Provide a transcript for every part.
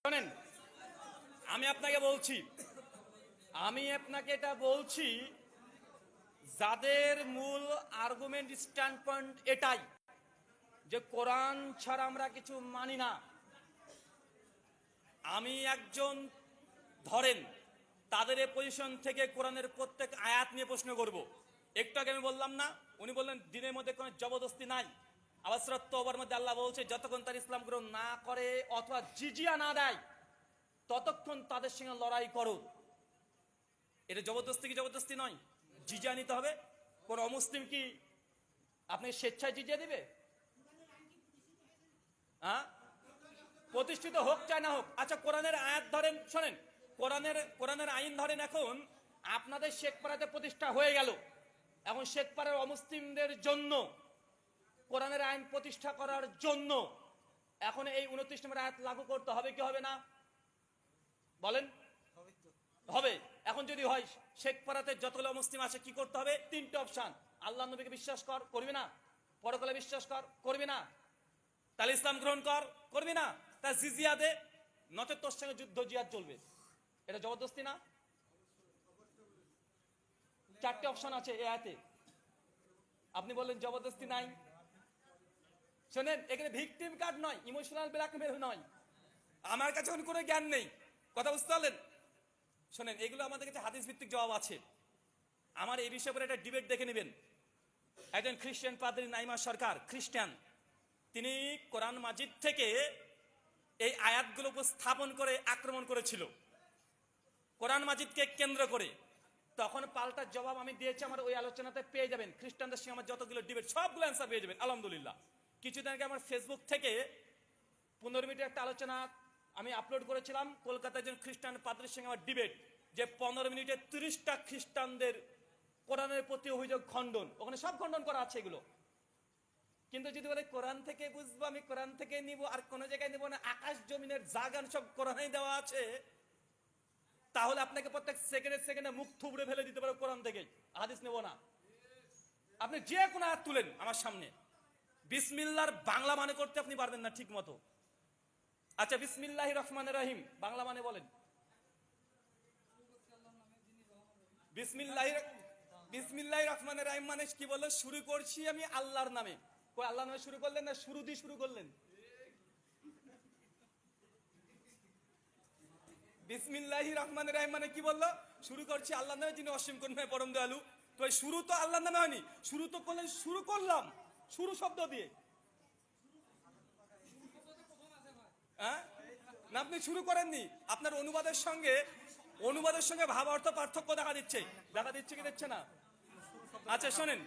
শোনেন, আমি আপনাকে এটা বলছি, যাদের মূল আর্গুমেন্ট স্ট্যান্ড পয়েন্ট এটাই যে কোরআন ছাড়া আমরা কিছু মানি না। আমি একজন, ধরেন তাদের এই পজিশন থেকে কোরআনের প্রত্যেক আয়াত নিয়ে প্রশ্ন করব। একটু আগে আমি বললাম না, উনি বললেন দিনের মধ্যে কোনো জবরদস্তি নাই। আবার সূরা তওবার মধ্যে আল্লাহ বলছে যতক্ষণ তার ইসলাম গ্রহণ না করে অথবা জিজিয়া না দেয় ততক্ষণ তাদের সঙ্গে লড়াই করো। এটা জবরদস্তি কি জবরদস্তি নয়? জিজিয়া নিতে হবে। কোন অমুসলিম কি আপনি স্বেচ্ছায় জিজিয়া দিবে? হ্যাঁ, প্রতিষ্ঠিত হোক চাই না হোক। আচ্ছা, কোরআনের আয়াত ধরেন, শোনেন, কোরআনের আইন ধরেন, এখন আপনাদের শেখপাড়াতে প্রতিষ্ঠা হয়ে গেল, এখন শেখপাড়ার অমুসলিমদের জন্য কোরআনের আইন প্রতিষ্ঠা করার জন্য এখন এই 29 নম্বর আয়াত লাগু করতে হবে কি হবে না? বলেন। হবে। এখন যদি হয়, শেখপাড়াতে যতগুলো মুসলিম আছে কি করতে হবে? 3টে অপশন। আল্লাহ নবীকে বিশ্বাস কর, করবি না। পরকালে বিশ্বাস কর, করবি না। তাহলে ইসলাম গ্রহণ কর, করবি না। তা জিজিয়া দে, নচেত তোর সঙ্গে যুদ্ধ জিহাদ চলবে। এটা জবরদস্তি না? 4টে অপশন আছে এই আয়াতে, আপনি বললেন জবরদস্তি নাই। শোনেন, এখানে ভিকটিম কার্ড নয়, ইমোশনাল ব্ল্যাকমেল নয়। আমার কাছে কোনো জ্ঞান নেই, কথা বুঝতে পারলেন? শোনেন, এগুলো আমাদের কাছে হাদিস ভিত্তিক জবাব আছে। আমার এই বিষয়ে একটা ডিবেট দেখে নেবেন। একজন খ্রিস্টান পাদ্রী, নাইমা সরকার, খ্রিস্টান, তিনি কোরআন মাজিদ থেকে এই আয়াতগুলো উপস্থাপন করে আক্রমণ করেছিল কোরআন মাজিদকে কেন্দ্র করে। তখন পাল্টা জবাব আমি দিয়েছি, আমার ওই আলোচনাতে পেয়ে যাবেন। খ্রিস্টানদের সঙ্গে আমার যতগুলো ডিবেট সবগুলো অ্যান্সার পেয়ে যাবেন আলহামদুলিল্লাহ। কিছুদিন আগে আমার ফেসবুক থেকে 15 মিনিটের একটা আলোচনা আমি আপলোড করেছিলাম। কলকাতায় একজন খ্রিস্টান পাদ্রীর সঙ্গে আমার ডিবেট, যে 15 মিনিটে 30টা খ্রিস্টানদের কোরআনের প্রতি অভিযোগ খণ্ডন, ওখানে সব খণ্ডন করা আছে এগুলো। কিন্তু যদি বলে কোরআন থেকে বুঝবো, আমি কোরআন থেকে নিব, আর কোন জায়গায় নিব না, আকাশ জমিনের জাগান সব কোরআনেই দেওয়া আছে, তাহলে আপনাকে প্রত্যেক সেকেন্ডে মুখ থুবড়ে ফেলে দিতে পারো কোরআন থেকে। হাদিস নেব না। আপনি যে কোনো আয়াত তুলেন আমার সামনে, বিসমিল্লাহর বাংলা মানে করতে আপনি পারবেন না ঠিক মতো। আচ্ছা, বিসমিল্লাহির রহমানির রহিম বাংলা মানে বলেন। বিসমিল্লাহির রহমানির রহিম মানে কি বললেন? শুরু করছি আমি আল্লাহর নামে। কই আল্লাহর নামে শুরু করলেন না শুরু দিয়ে শুরু করলেন? বিসমিল্লাহির রহমানির রহিম মানে কি বললো? শুরু করছি আল্লাহর নামে, যিনি অসীম করুণাময় পরম দয়ালু। তো শুরু তো আল্লাহর নামে হয়নি, শুরু তো করলেন, শুরু করলাম শুরু শব্দ দিয়ে। হ্যাঁ না, আপনি শুরু করেননি। আপনার অনুবাদের সঙ্গে ভাব অর্থ পার্থক্য দেখা দিচ্ছে কি দিচ্ছে না? আচ্ছা শোনেন,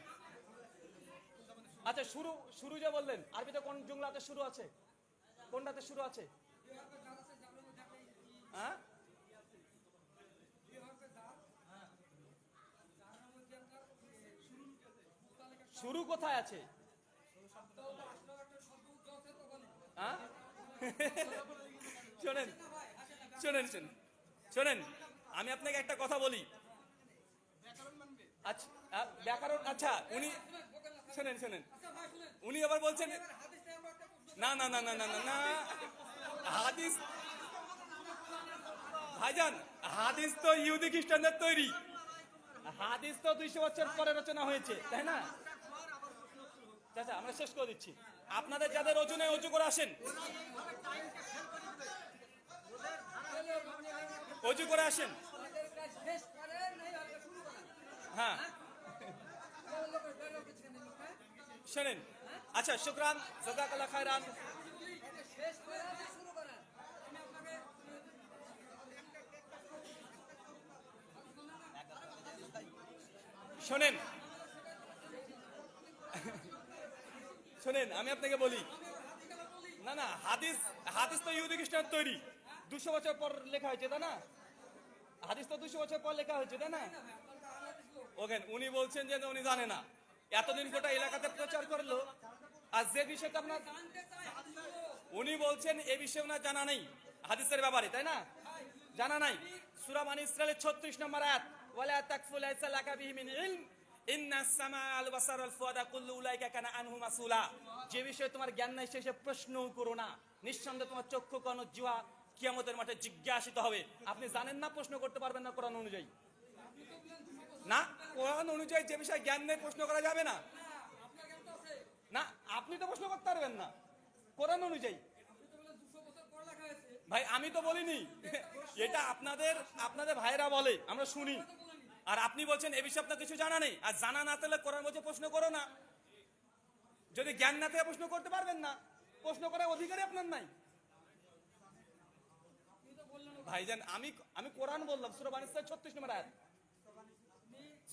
আচ্ছা শুরু যে বললেন, আরবিতে কোন জুমলাতে শুরু আছে, কোনটাতে শুরু আছে? হ্যাঁ, শুরু কোথায় আছে? হ্যাঁ, শোনেন শোনেন শোনেন, আমি আপনাকে একটা কথা বলি। আচ্ছা, ব্যাকরণ, আচ্ছা উনি শোনেন, উনি আবার বলছেন না না না না না না না, হাদিস ভাইজান, হাদিস তো ইহুদি খ্রিস্টানদের তৈরি। হাদিস তো 200 বছর পরে রচনা হয়েছে, তাই না? আচ্ছা, আমরা শেষ করে দিচ্ছি। আপনাদের যাদের ওজনে অজু করে আসেন, অজু করে আসেন। হ্যাঁ শোনেন, আচ্ছা শুকরান, জাযাকাল্লাহ খায়রান। শোনেন শোনেন, আমি আপনাকে বলি, না না, হাদিস তো ইহুদি খ্রিস্টান তৈরি, 200 বছর পর লেখা হয়েছে, তাই না? হাদিস তো 200 বছর পর লেখা হয়েছে, তাই না? ওখানে উনি বলছেন যে উনি জানে না, এতদিন গোটা এলাকাতে প্রচার করলো, আর যে বিষয়টা আপনার, উনি বলছেন এ বিষয়ে ওনার জানা নেই হাদিসের ব্যাপারে, তাই না? জানা নাই। সূরা বনী ইসরাঈলের 36 নম্বর আয়াত, ওয়ালা তাকফু লাইসা লাকা বিহি মিন ইলম ইন্নাস সামা ওয়াল বাসার ওয়াল ফুআদা কুল্লু উলাইকা কানা আনহু মাসউলা। যে বিষয়ে তোমার জ্ঞান নাই সে প্রশ্নও করো না, নিঃসন্দেহে তোমার চক্ষু, কান, জিহ্বা কিয়ামতের মাঠে জিজ্ঞাসিত হবে। আপনি জানেন না, প্রশ্ন করতে পারবেন না কোরআন অনুযায়ী। না, কোরআন অনুযায়ী যে বিষয়ে জ্ঞান নেই প্রশ্ন করা যাবে না। না, আপনি তো প্রশ্ন করতে পারবেন না কোরআন অনুযায়ী। ভাই আমি তো বলিনি, এটা আপনাদের ভাইরা বলে, আমরা শুনি। আর আপনি বলছেন এ বিষয়ে আপনার কিছু জানা নেই। আর জানা না থাকলে কোরআন বলছে প্রশ্ন করো না। যদি জ্ঞান না থাকে প্রশ্ন করতে পারবেন না, প্রশ্ন করার অধিকারই আপনার নাই। ভাইজান আমি কোরআন বললাম, সূরা বানিসা 36 নম্বর আয়াত।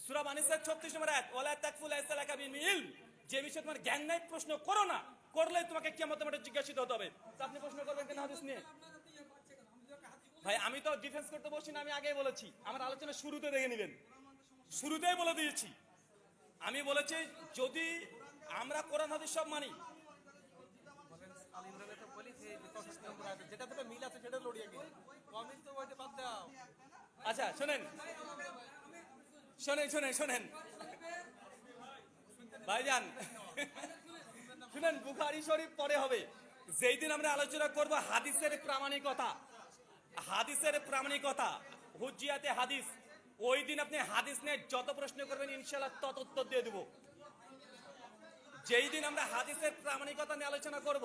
সূরা বানিসা 36 নম্বর আয়াত, ওয়ালা তাকফু লাইসা লাকা বিহি ইলম, যে বিষয়ে তোমার জ্ঞান নাই প্রশ্ন করো না, করলে তোমাকে কিয়ামতের মাঠে জিজ্ঞাসিত হতে হবে। তো আপনি প্রশ্ন করবেন কেন হাদিস নিয়ে? ভাই আমি তো ডিফেন্স করতে বসছি না, আমি আগেই বলেছি, আমার আলোচনা শুরুতে দেখে নেবেন, শুরুতেই বলে দিয়েছি। আমি বলেছি যদি আমরা কোরআন হাদিস সব মানি, আচ্ছা শোনেন শোনেন শোনেন শোনেন ভাইজান শুনেন, বুখারী শরীফ পরে হবে। যেই দিন আমরা আলোচনা করব হাদিসের প্রামাণিকতা, হাদিসের প্রামাণিকতা, হুজ্জিয়াতে হাদিস, ওই দিন আপনি হাদিস নিয়ে যত প্রশ্ন করবেন ইনশাআল্লাহ তত উত্তর দিয়ে দেব। যেই দিন আমরা হাদিসের প্রামাণিকতা নিয়ে আলোচনা করব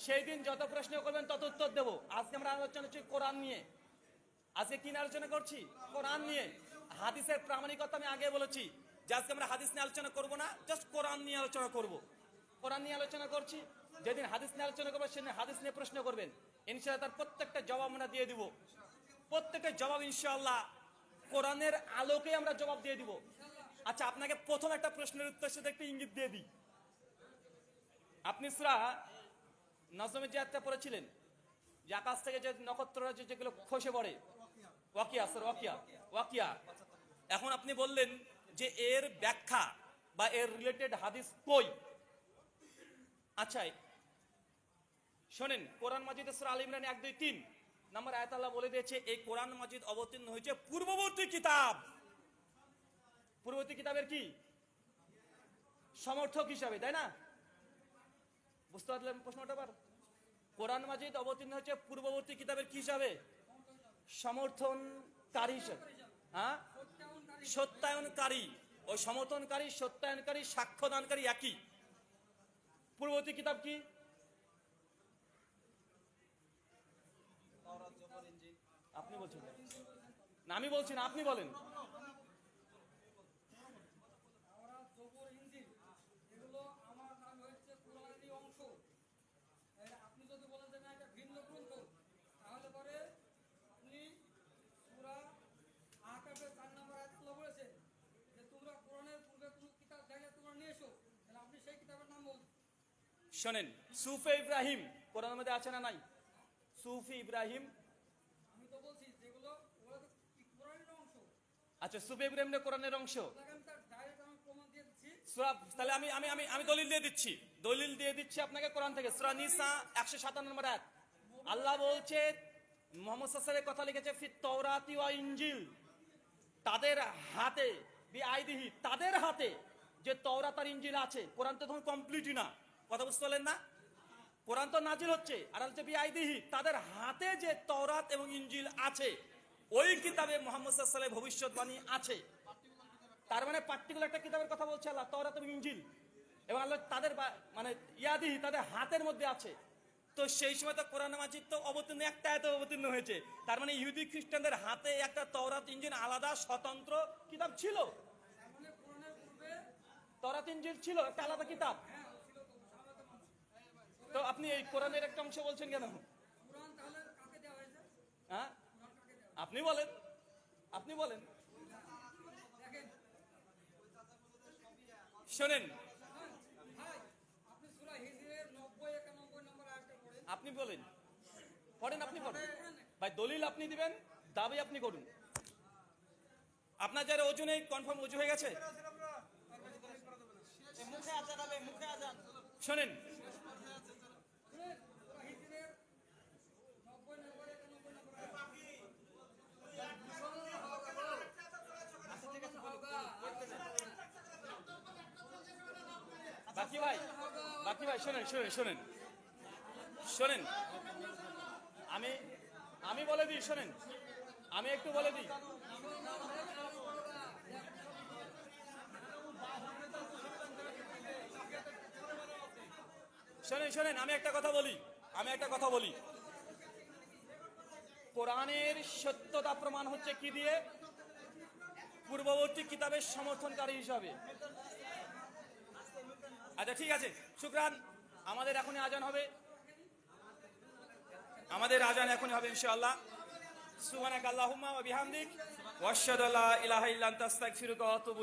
সেই দিন যত প্রশ্ন করবেন তত উত্তর দেব। আজকে আমরা আলোচনা করছি কোরআন নিয়ে। আজকে কি নিয়ে আলোচনা করছি? কোরআন নিয়ে। হাদিসের প্রামাণিকতা আমি আগে বলেছি যে আজকে আমরা হাদিস নিয়ে আলোচনা করব না, জাস্ট কোরআন নিয়ে আলোচনা করব। কোরআন নিয়ে আলোচনা করছি, যেদিন হাদিস নিয়ে আলোচনা করবো সেদিন হাদিস নিয়ে প্রশ্ন করবেন, ইনশাআল্লাহ তার প্রত্যেকটা জবাব আমরা দিয়ে দিব। প্রত্যেকটা জবাব ইনশাআল্লাহ কোরআনের আলোকে আমরা জবাব দিয়ে দিব। আচ্ছা আপনাকে প্রথম একটা প্রশ্নের উত্তর সাথে একটা ইঙ্গিত দিয়ে দিই। আপনি সূরা নজমের যে আয়াতটা পড়েছিলেন, যে আকাশ থেকে যে নক্ষত্ররা যেগুলো খসে পড়ে, ওয়াকিয়া স্যার, ওয়াকিয়া। এখন আপনি বললেন যে এর ব্যাখ্যা বা এর রিলেটেড হাদিস কই? আচ্ছা শোনেন, কোরআন মাজিদে সূরা আলে ইমরান 1, 2, 3 নম্বর আয়াত আল্লাহ বলে দিয়েছে এই কোরআন মাজিদ অবতীর্ণ হয়েছে পূর্ববর্তী কিতাব। পূর্ববর্তী কিতাবের কি সমর্থক হিসাবে, তাই না? বুঝতে পারলেন প্রশ্নটা? আবার কোরআন মাজিদ অবতীর্ণ হয়েছে পূর্ববর্তী কিতাবের কি হিসাবে? সমর্থনকারী হিসাবে। হ্যাঁ, সত্যায়নকারী। ওই সমর্থনকারী, সত্যায়নকারী, সাক্ষ্যদানকারী একই। পূর্ববর্তী কিতাব কি? আপনি বলছেন না, আমি বলছি না, আপনি বলেন। শোনেন, সুফে ইব্রাহিম কোরআনের মধ্যে আছে না নাই? সুফি ইব্রাহিম, আচ্ছা সুফে ইব্রাহিম কোরআনের অংশ। তাহলে আমি আমি আমি আমি দলিল দিয়ে দিচ্ছি আপনাকে কোরআন থেকে। সূরা নিসা 157 নম্বর আয়াত, আল্লাহ বলছে মুহাম্মদ সাল্লাল্লাহু আলাইহি ওয়াসাল্লামের কথা লিখেছে ফিত তাওরাতি ওয়া ইনজিল, তাদের হাতে, বিআইদিহি, তাদের হাতে যে তাওরাত আর ইনজিল আছে। কোরআন তো তখন কমপ্লিটই না, কথা বুঝতে পারলেন না? কোরআন তো নাজিল হচ্ছে, আর হচ্ছে বিআইদিহি, তাদের হাতে যে তাওরাত এবং ইনজিল আছে, ওই কিতাবে মুহাম্মদ সাল্লাল্লাহু আলাইহি ওয়াসাল্লামের ভবিষ্যৎবাণী আছে। তার মানে পার্টিকুলার একটা কিতাবের কথা বলছে আল্লাহ, তাওরাত এবং ইনজিল, এবং আল্লাহ তাদের মানে ইয়াদিহি, তাদের হাতের মধ্যে আছে। তো সেই সময় তো কোরআন মাজিদ তো অবতীর্ণ একটা আয়াতে অবতীর্ণ হয়েছে। তার মানে ইহুদি খ্রিস্টানদের হাতে একটা তাওরাত ইনজিল আলাদা স্বতন্ত্র কিতাব ছিল। তাওরাত ইনজিল ছিল একটা আলাদা কিতাব। তো আপনি এই কোরআনের একটা অংশ বলছেন কেন? হ্যাঁ, আপনি বলেন। শোনেন, আপনি বলেন, পড়েন, আপনি পড়েন ভাই, দলিল আপনি দিবেন, দাবি আপনি করুন। আপনার যারা ওজনে কনফার্ম ওজু হয়ে গেছে, শোনেন, বাকি ভাই শোনেন, আমি আমি বলে দিই, শোনেন, আমি একটু বলে দিই। শোনেন শোনেন, আমি একটা কথা বলি। কোরআনের সত্যতা প্রমাণ হচ্ছে কি দিয়ে? পূর্ববর্তী কিতাবের সমর্থনকারী হিসাবে। আচ্ছা ঠিক আছে, শুকরান। আমাদের এখনই আজান হবে, ইনশাআল্লাহ। সুবহানাকাল্লাহুম্মা ওয়া বিহামদিক ওয়া আশহাদু আল্লা ইলাহা ইল্লা আনতা আস্তাগফিরুকা ওয়া আতুবু